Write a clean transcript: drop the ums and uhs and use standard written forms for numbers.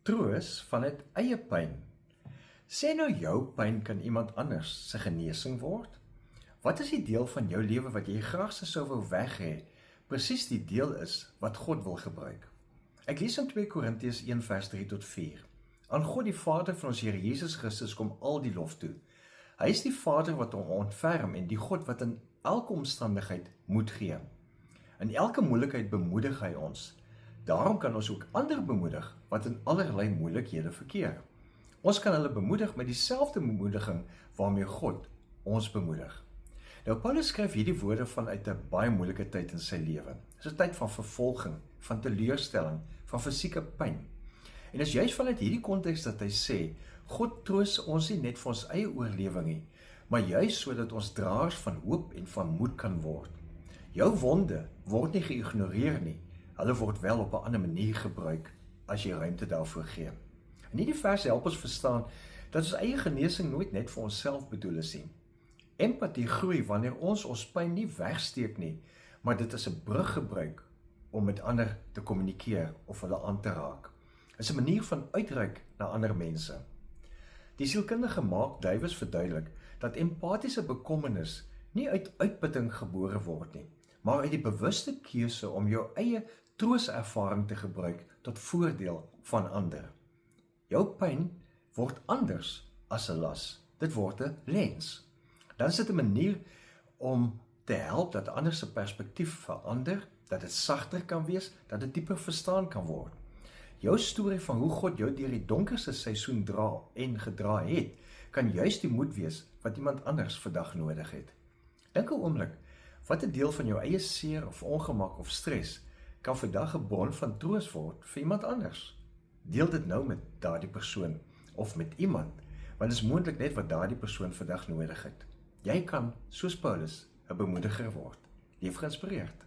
troos vanuit eie pyn. Sê nou jou pyn kan iemand anders se genesing word? Wat is die deel van jou lewe wat jy graag sou wou weg hê, presies die deel is wat God wil gebruik? Ek lees in 2 Korintiërs 1 vers 3 tot 4. Aan God die Vader van ons Here Jesus Christus kom al die lof toe. Hy is die Vader wat ons ontferm en die God wat in elke omstandigheid moed gee. In elke moeilikheid bemoedig hy ons. Daarom kan ons ook ander bemoedig wat in allerlei moeilikhede verkeer. Ons kan hulle bemoedig met dieselfde bemoediging waarmee God ons bemoedig. Nou Paulus skryf hierdie woorde vanuit 'n baie moeilike tyd in sy lewe. Dit is 'n tyd van vervolging, van teleurstelling, van fisieke pyn. En is juist vanuit hierdie konteks dat hy sê, God troos ons nie net vir ons eie oorlewing nie, maar juist sodat ons draers van hoop en van moed kan word. Jou wonde word nie geïgnoreer nie, hulle word wel op 'n ander manier gebruik as jy ruimte daarvoor gee. En hierdie vers help ons verstaan dat ons eie genesing nooit net vir onsself bedoel is nie. Empatie groei wanneer ons pyn nie wegsteek nie, maar dit as 'n brug gebruik om met ander te kommunikeer of hulle aan te raak. Dit is 'n manier van uitreik na ander mense. Die sielkundige Mark Davis verduidelik dat empatiese bekommernis nie uit uitputting gebore word nie, maar uit die bewuste keuse om jou eie trooservaring te gebruik tot voordeel van ander. Jou pyn word anders as 'n las. Dit word 'n lens. Dan is dit 'n manier om te help dat ander se perspektief verander, dat dit sagter kan wees, dat dit dieper verstaan kan word. Jou storie van hoe God jou deur die donkerste seisoen dra en gedra het, kan juist die moed wees wat iemand anders vandag nodig het. Dink 'n oomblik, watter deel van jou eie seer of ongemak of stres kan vandag 'n bron van troos word vir iemand anders? Deel dit nou met daardie persoon of met iemand, want dit is moontlik net wat daardie persoon vandag nodig het. Jy kan, soos Paulus, 'n bemoediger word. Leef geïnspireerd.